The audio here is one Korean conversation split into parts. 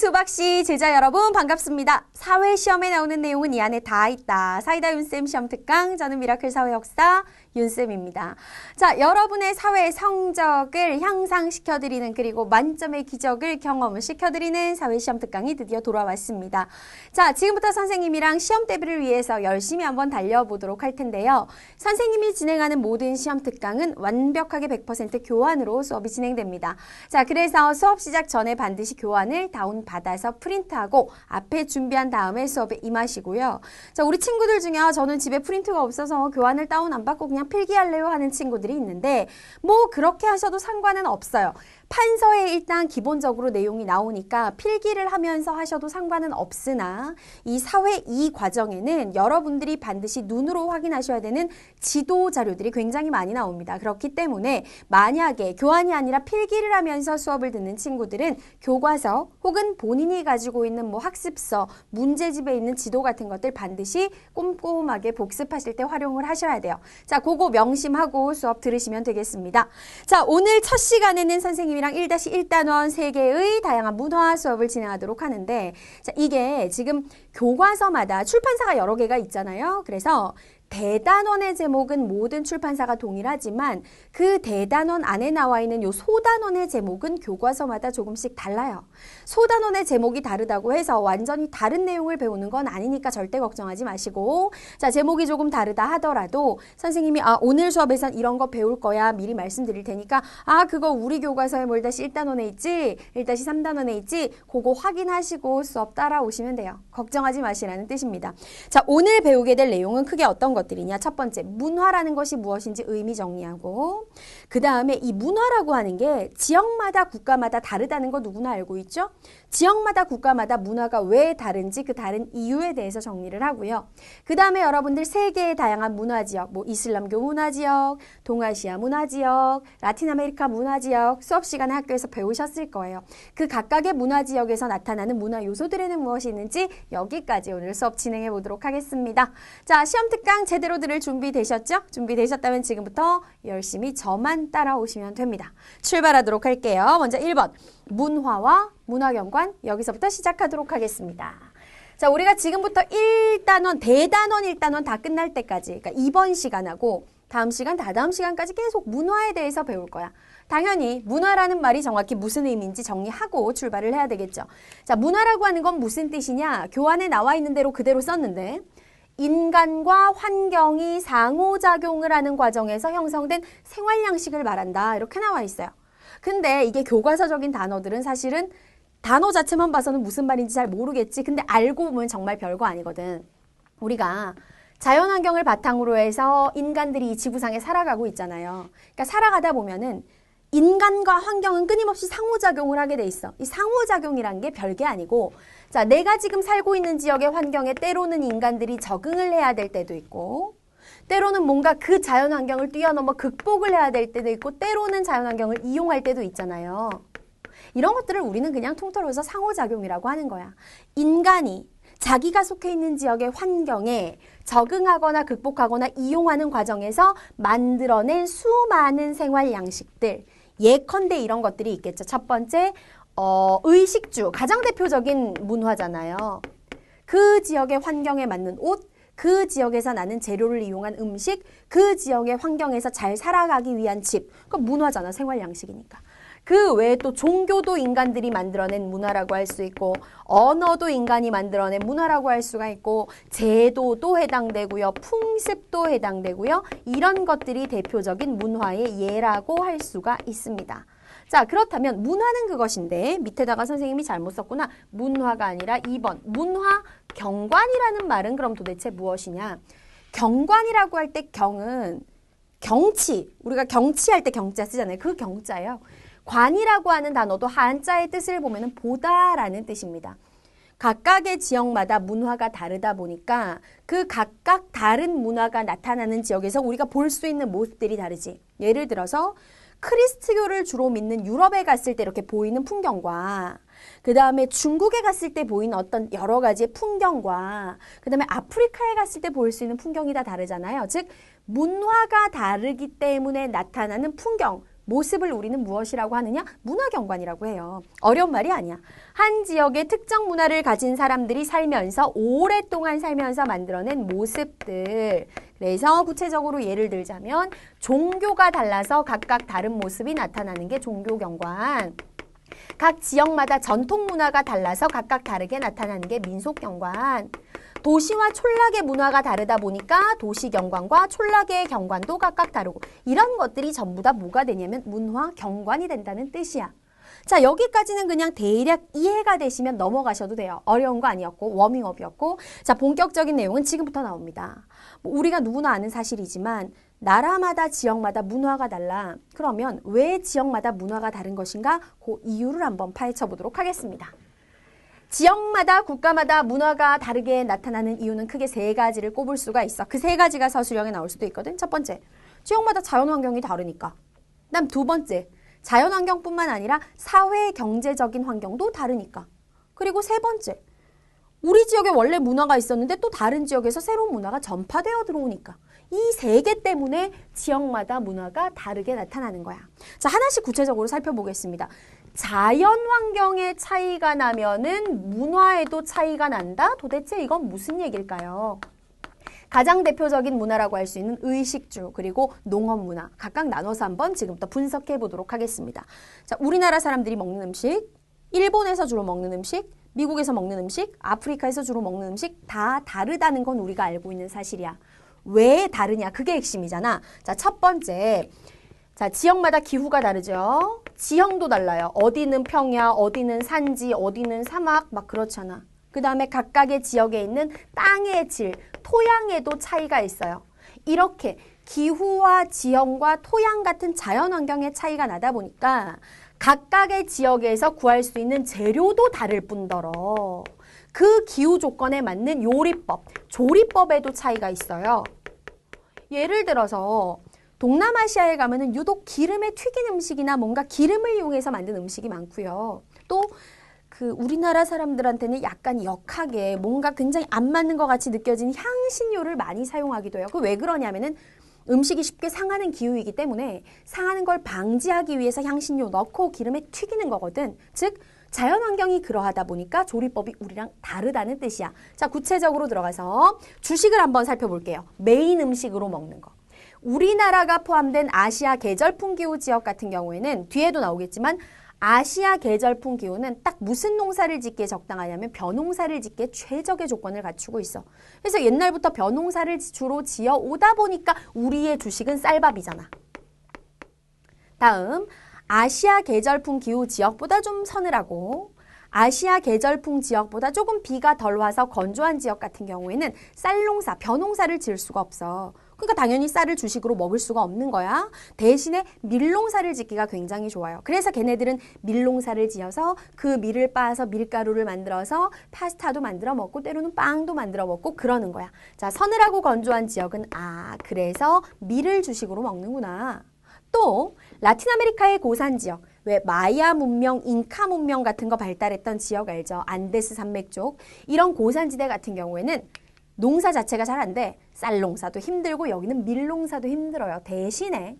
수박씨 제자 여러분 반갑습니다. 사회시험에 나오는 내용은 이 안에 다 있다. 사이다 윤쌤 시험 특강, 저는 미라클 사회역사 윤쌤입니다. 자, 여러분의 사회 성적을 향상시켜드리는, 그리고 만점의 기적을 경험을 시켜드리는 사회시험 특강이 드디어 돌아왔습니다. 자, 지금부터 선생님이랑 시험 대비를 위해서 열심히 한번 달려보도록 할 텐데요. 선생님이 진행하는 모든 시험 특강은 완벽하게 100% 교환으로 수업이 진행됩니다. 자, 그래서 수업 시작 전에 반드시 교환을 다운받아서 프린트하고 앞에 준비한 다음에 수업에 임하시고요. 자, 우리 친구들 중에 저는 집에 프린트가 없어서 교환을 다운 안 받고 그냥 필기할래요 하는 친구들이 있는데, 뭐 그렇게 하셔도 상관은 없어요. 판서에 일단 기본적으로 내용이 나오니까 필기를 하면서 하셔도 상관은 없으나, 이 사회 2 과정에는 여러분들이 반드시 눈으로 확인하셔야 되는 지도 자료들이 굉장히 많이 나옵니다. 그렇기 때문에 만약에 교환이 아니라 필기를 하면서 수업을 듣는 친구들은 교과서 혹은 본인이 가지고 있는 뭐 학습서, 문제집에 있는 지도 같은 것들 반드시 꼼꼼하게 복습하실 때 활용을 하셔야 돼요. 자, 그거 명심하고 수업 들으시면 되겠습니다. 자, 오늘 첫 시간에는 선생님이 1-1단원 3개의 다양한 문화 수업을 진행하도록 하는데, 자, 이게 지금 교과서마다 출판사가 여러 개가 있잖아요. 그래서 대단원의 제목은 모든 출판사가 동일하지만 그 대단원 안에 나와 있는 요 소단원의 제목은 교과서마다 조금씩 달라요. 소단원의 제목이 다르다고 해서 완전히 다른 내용을 배우는 건 아니니까 절대 걱정하지 마시고, 자, 제목이 조금 다르다 하더라도 선생님이 오늘 수업에선 이런 거 배울 거야 미리 말씀드릴 테니까 그거 우리 교과서에 뭐 1-1단원에 있지, 1-3단원에 있지, 그거 확인하시고 수업 따라오시면 돼요. 걱정하지 마시라는 뜻입니다. 자, 오늘 배우게 될 내용은 크게 어떤 것들이냐. 첫 번째, 문화라는 것이 무엇인지 의미 정리하고, 그 다음에 이 문화라고 하는 게 지역마다 국가마다 다르다는 거 누구나 알고 있죠? 지역마다 국가마다 문화가 왜 다른지 그 다른 이유에 대해서 정리를 하고요. 그 다음에 여러분들 세계의 다양한 문화지역, 뭐 이슬람교 문화지역, 동아시아 문화지역, 라틴 아메리카 문화지역 수업 시간에 학교에서 배우셨을 거예요. 그 각각의 문화지역에서 나타나는 문화 요소들에는 무엇이 있는지 여기까지 오늘 수업 진행해 보도록 하겠습니다. 자, 시험 특강 제대로 들을 준비 되셨죠? 준비되셨다면 지금부터 열심히 저만 따라오시면 됩니다. 출발하도록 할게요. 먼저 1번 문화와 문화경관, 여기서부터 시작하도록 하겠습니다. 자, 우리가 지금부터 1단원, 대단원 1단원 다 끝날 때까지, 그러니까 이번 시간하고 다음 시간, 다다음 시간까지 계속 문화에 대해서 배울 거야. 당연히 문화라는 말이 정확히 무슨 의미인지 정리하고 출발을 해야 되겠죠. 자, 문화라고 하는 건 무슨 뜻이냐? 교환에 나와 있는 대로 그대로 썼는데, 인간과 환경이 상호작용을 하는 과정에서 형성된 생활 양식을 말한다. 이렇게 나와 있어요. 근데 이게 교과서적인 단어들은 사실은 단어 자체만 봐서는 무슨 말인지 잘 모르겠지. 근데 알고 보면 정말 별거 아니거든. 우리가 자연환경을 바탕으로 해서 인간들이 이 지구상에 살아가고 있잖아요. 그러니까 살아가다 보면은 인간과 환경은 끊임없이 상호작용을 하게 돼 있어. 이 상호작용이란 게 별게 아니고, 자, 내가 지금 살고 있는 지역의 환경에 때로는 인간들이 적응을 해야 될 때도 있고, 때로는 뭔가 그 자연환경을 뛰어넘어 극복을 해야 될 때도 있고, 때로는 자연환경을 이용할 때도 있잖아요. 이런 것들을 우리는 그냥 통틀어서 상호작용이라고 하는 거야. 인간이 자기가 속해 있는 지역의 환경에 적응하거나 극복하거나 이용하는 과정에서 만들어낸 수많은 생활 양식들, 예컨대 이런 것들이 있겠죠. 첫 번째, 의식주, 가장 대표적인 문화잖아요. 그 지역의 환경에 맞는 옷, 그 지역에서 나는 재료를 이용한 음식, 그 지역의 환경에서 잘 살아가기 위한 집, 그건 문화잖아, 생활 양식이니까. 그 외에 또 종교도 인간들이 만들어낸 문화라고 할 수 있고, 언어도 인간이 만들어낸 문화라고 할 수가 있고, 제도도 해당되고요, 풍습도 해당되고요. 이런 것들이 대표적인 문화의 예라고 할 수가 있습니다. 자, 그렇다면 문화는 그것인데, 밑에다가 선생님이 잘못 썼구나. 문화가 아니라 2번 문화 경관이라는 말은 그럼 도대체 무엇이냐? 경관이라고 할 때 경은 경치, 우리가 경치할 때 경자 쓰잖아요. 그 경자예요. 관이라고 하는 단어도 한자의 뜻을 보면 보다라는 뜻입니다. 각각의 지역마다 문화가 다르다 보니까 그 각각 다른 문화가 나타나는 지역에서 우리가 볼 수 있는 모습들이 다르지. 예를 들어서 크리스트교를 주로 믿는 유럽에 갔을 때 이렇게 보이는 풍경과, 그 다음에 중국에 갔을 때 보이는 어떤 여러 가지의 풍경과, 그 다음에 아프리카에 갔을 때 볼 수 있는 풍경이 다 다르잖아요. 즉 문화가 다르기 때문에 나타나는 풍경, 모습을 우리는 무엇이라고 하느냐? 문화경관이라고 해요. 어려운 말이 아니야. 한 지역의 특정 문화를 가진 사람들이 살면서 오랫동안 살면서 만들어낸 모습들. 그래서 구체적으로 예를 들자면 종교가 달라서 각각 다른 모습이 나타나는 게 종교경관. 각 지역마다 전통 문화가 달라서 각각 다르게 나타나는 게 민속경관. 도시와 촌락의 문화가 다르다 보니까 도시경관과 촌락의 경관도 각각 다르고 이런 것들이 전부 다 뭐가 되냐면 문화경관이 된다는 뜻이야. 자, 여기까지는 그냥 대략 이해가 되시면 넘어가셔도 돼요. 어려운 거 아니었고 워밍업이었고 자, 본격적인 내용은 지금부터 나옵니다. 뭐 우리가 누구나 아는 사실이지만 나라마다 지역마다 문화가 달라. 그러면 왜 지역마다 문화가 다른 것인가? 그 이유를 한번 파헤쳐 보도록 하겠습니다. 지역마다 국가마다 문화가 다르게 나타나는 이유는 크게 세 가지를 꼽을 수가 있어. 그 세 가지가 서술형에 나올 수도 있거든. 첫 번째, 지역마다 자연환경이 다르니까. 그다음 두 번째, 자연환경뿐만 아니라 사회 경제적인 환경도 다르니까. 그리고 세 번째, 우리 지역에 원래 문화가 있었는데 또 다른 지역에서 새로운 문화가 전파되어 들어오니까. 이 세 개 때문에 지역마다 문화가 다르게 나타나는 거야. 자, 하나씩 구체적으로 살펴보겠습니다. 자연 환경의 차이가 나면은 문화에도 차이가 난다? 도대체 이건 무슨 얘기일까요? 가장 대표적인 문화라고 할 수 있는 의식주 그리고 농업 문화 각각 나눠서 한번 지금부터 분석해 보도록 하겠습니다. 자, 우리나라 사람들이 먹는 음식, 일본에서 주로 먹는 음식, 미국에서 먹는 음식, 아프리카에서 주로 먹는 음식 다 다르다는 건 우리가 알고 있는 사실이야. 왜 다르냐? 그게 핵심이잖아. 자, 첫 번째. 자, 지역마다 기후가 다르죠. 지형도 달라요. 어디는 평야, 어디는 산지, 어디는 사막 막 그렇잖아. 그 다음에 각각의 지역에 있는 땅의 질, 토양에도 차이가 있어요. 이렇게 기후와 지형과 토양 같은 자연환경의 차이가 나다 보니까 각각의 지역에서 구할 수 있는 재료도 다를 뿐더러 그 기후 조건에 맞는 요리법, 조리법에도 차이가 있어요. 예를 들어서 동남아시아에 가면은 유독 기름에 튀긴 음식이나 뭔가 기름을 이용해서 만든 음식이 많고요. 또 그 우리나라 사람들한테는 약간 역하게 뭔가 굉장히 안 맞는 것 같이 느껴지는 향신료를 많이 사용하기도 해요. 그 왜 그러냐면은 음식이 쉽게 상하는 기후이기 때문에 상하는 걸 방지하기 위해서 향신료 넣고 기름에 튀기는 거거든. 즉 자연환경이 그러하다 보니까 조리법이 우리랑 다르다는 뜻이야. 자, 구체적으로 들어가서 주식을 한번 살펴볼게요. 메인 음식으로 먹는 거. 우리나라가 포함된 아시아 계절풍 기후 지역 같은 경우에는 뒤에도 나오겠지만 아시아 계절풍 기후는 딱 무슨 농사를 짓기에 적당하냐면 벼농사를 짓기에 최적의 조건을 갖추고 있어. 그래서 옛날부터 벼농사를 주로 지어 오다 보니까 우리의 주식은 쌀밥이잖아. 다음, 아시아 계절풍 기후 지역보다 좀 서늘하고 아시아 계절풍 지역보다 조금 비가 덜 와서 건조한 지역 같은 경우에는 쌀농사, 벼농사를 지을 수가 없어. 그러니까 당연히 쌀을 주식으로 먹을 수가 없는 거야. 대신에 밀농사를 짓기가 굉장히 좋아요. 그래서 걔네들은 밀농사를 지어서 그 밀을 빻아서 밀가루를 만들어서 파스타도 만들어 먹고 때로는 빵도 만들어 먹고 그러는 거야. 자, 서늘하고 건조한 지역은 그래서 밀을 주식으로 먹는구나. 또 라틴 아메리카의 고산 지역, 왜 마야 문명, 잉카 문명 같은 거 발달했던 지역 알죠? 안데스 산맥 쪽. 이런 고산지대 같은 경우에는 농사 자체가 잘 안 돼. 쌀 농사도 힘들고 여기는 밀 농사도 힘들어요. 대신에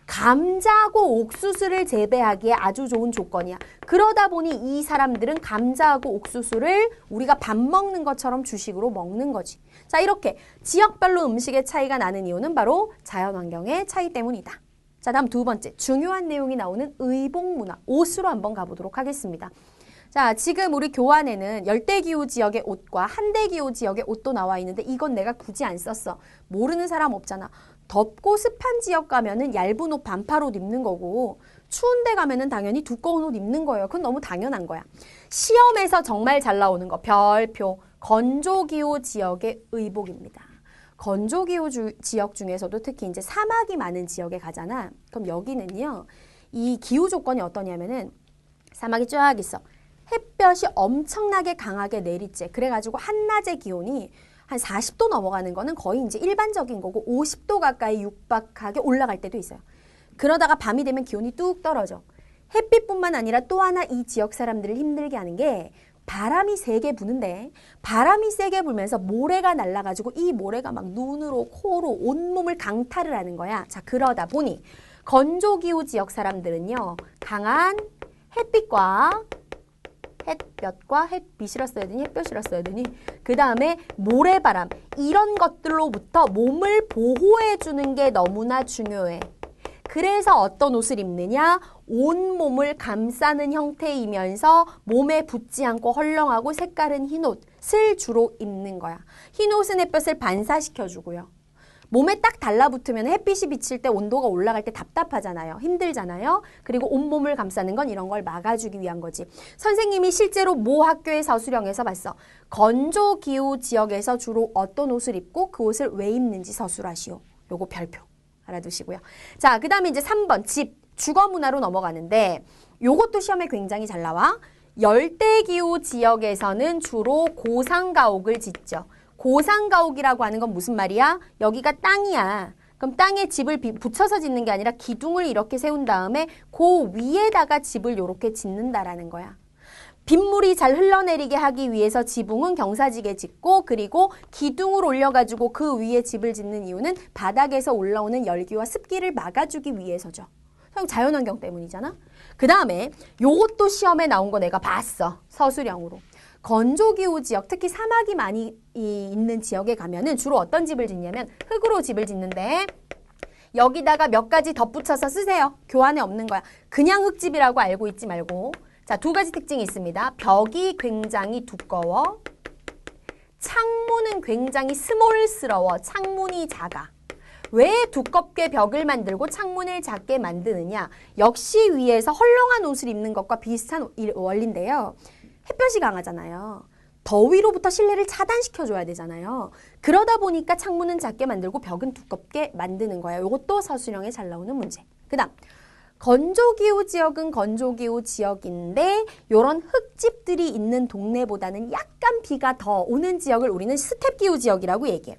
감자하고 옥수수를 재배하기에 아주 좋은 조건이야. 그러다 보니 이 사람들은 감자하고 옥수수를 우리가 밥 먹는 것처럼 주식으로 먹는 거지. 자, 이렇게 지역별로 음식의 차이가 나는 이유는 바로 자연환경의 차이 때문이다. 자, 다음 두 번째, 중요한 내용이 나오는 의복문화, 옷으로 한번 가보도록 하겠습니다. 자, 지금 우리 교환에는 열대기후 지역의 옷과 한대기후 지역의 옷도 나와 있는데 이건 내가 굳이 안 썼어. 모르는 사람 없잖아. 덥고 습한 지역 가면은 얇은 옷, 반팔옷 입는 거고 추운 데 가면은 당연히 두꺼운 옷 입는 거예요. 그건 너무 당연한 거야. 시험에서 정말 잘 나오는 거, 별표, 건조기후 지역의 의복입니다. 건조기후 지역 중에서도 특히 이제 사막이 많은 지역에 가잖아. 그럼 여기는요, 이 기후 조건이 어떠냐면은 사막이 쫙 있어. 햇볕이 엄청나게 강하게 내리쬐. 그래가지고 한낮의 기온이 한 40도 넘어가는 거는 거의 이제 일반적인 거고 50도 가까이 육박하게 올라갈 때도 있어요. 그러다가 밤이 되면 기온이 뚝 떨어져. 햇빛뿐만 아니라 또 하나 이 지역 사람들을 힘들게 하는 게 바람이 세게 부는데 바람이 세게 불면서 모래가 날아가지고 이 모래가 막 눈으로 코로 온몸을 강탈을 하는 거야. 자, 그러다 보니 건조기후 지역 사람들은요. 강한 햇빛과 햇빛이라 써야 되니 햇볕이라 써야 되니 그 다음에 모래바람 이런 것들로부터 몸을 보호해 주는 게 너무나 중요해. 그래서 어떤 옷을 입느냐? 온몸을 감싸는 형태이면서 몸에 붙지 않고 헐렁하고 색깔은 흰 옷을 주로 입는 거야. 흰 옷은 햇볕을 반사시켜주고요. 몸에 딱 달라붙으면 햇빛이 비칠 때 온도가 올라갈 때 답답하잖아요. 힘들잖아요. 그리고 온몸을 감싸는 건 이런 걸 막아주기 위한 거지. 선생님이 실제로 모 학교의 서술형에서 봤어. 건조기후 지역에서 주로 어떤 옷을 입고 그 옷을 왜 입는지 서술하시오. 요거 별표 알아두시고요. 자, 그 다음에 이제 3번 집, 주거 문화로 넘어가는데 요것도 시험에 굉장히 잘 나와. 열대기후 지역에서는 주로 고상가옥을 짓죠. 고상가옥이라고 하는 건 무슨 말이야? 여기가 땅이야. 그럼 땅에 집을 붙여서 짓는 게 아니라 기둥을 이렇게 세운 다음에 그 위에다가 집을 이렇게 짓는다라는 거야. 빗물이 잘 흘러내리게 하기 위해서 지붕은 경사지게 짓고 그리고 기둥을 올려가지고 그 위에 집을 짓는 이유는 바닥에서 올라오는 열기와 습기를 막아주기 위해서죠. 자연환경 때문이잖아. 그 다음에 요것도 시험에 나온 거 내가 봤어. 서술형으로. 건조기후 지역, 특히 사막이 많이 있는 지역에 가면은 주로 어떤 집을 짓냐면 흙으로 집을 짓는데 여기다가 몇 가지 덧붙여서 쓰세요. 교환에 없는 거야. 그냥 흙집이라고 알고 있지 말고. 자, 두 가지 특징이 있습니다. 벽이 굉장히 두꺼워. 창문은 굉장히 스몰스러워. 창문이 작아. 왜 두껍게 벽을 만들고 창문을 작게 만드느냐? 역시 위에서 헐렁한 옷을 입는 것과 비슷한 원리인데요. 햇볕이 강하잖아요. 더위로부터 실내를 차단시켜줘야 되잖아요. 그러다 보니까 창문은 작게 만들고 벽은 두껍게 만드는 거예요. 이것도 서술형에 잘 나오는 문제. 그 다음 건조기후 지역은 건조기후 지역인데 이런 흙집들이 있는 동네보다는 약간 비가 더 오는 지역을 우리는 스텝기후 지역이라고 얘기해요.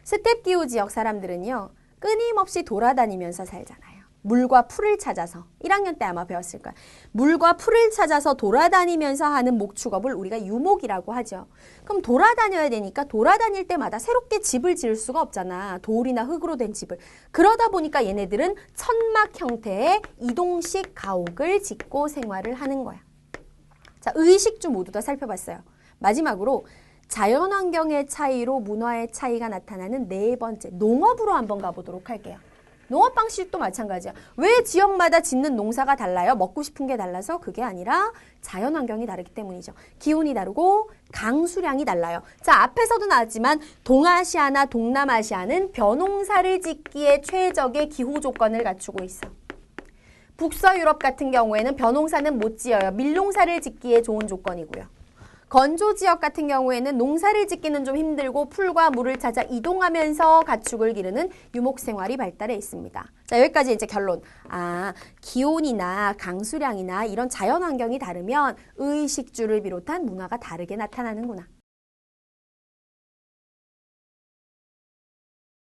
스텝기후 지역 사람들은요. 끊임없이 돌아다니면서 살잖아요. 물과 풀을 찾아서 1학년 때 아마 배웠을 거야. 물과 풀을 찾아서 돌아다니면서 하는 목축업을 우리가 유목이라고 하죠. 그럼 돌아다녀야 되니까 돌아다닐 때마다 새롭게 집을 지을 수가 없잖아. 돌이나 흙으로 된 집을. 그러다 보니까 얘네들은 천막 형태의 이동식 가옥을 짓고 생활을 하는 거야. 자, 의식주 모두 다 살펴봤어요. 마지막으로 자연환경의 차이로 문화의 차이가 나타나는 네 번째, 농업으로 한번 가보도록 할게요. 농업 방식도 마찬가지야. 왜 지역마다 짓는 농사가 달라요? 먹고 싶은 게 달라서? 그게 아니라 자연환경이 다르기 때문이죠. 기온이 다르고 강수량이 달라요. 자, 앞에서도 나왔지만 동아시아나 동남아시아는 벼농사를 짓기에 최적의 기후 조건을 갖추고 있어. 북서유럽 같은 경우에는 벼농사는 못 지어요. 밀농사를 짓기에 좋은 조건이고요. 건조지역 같은 경우에는 농사를 짓기는 좀 힘들고 풀과 물을 찾아 이동하면서 가축을 기르는 유목생활이 발달해 있습니다. 자, 여기까지 이제 결론. 기온이나 강수량이나 이런 자연환경이 다르면 의식주를 비롯한 문화가 다르게 나타나는구나.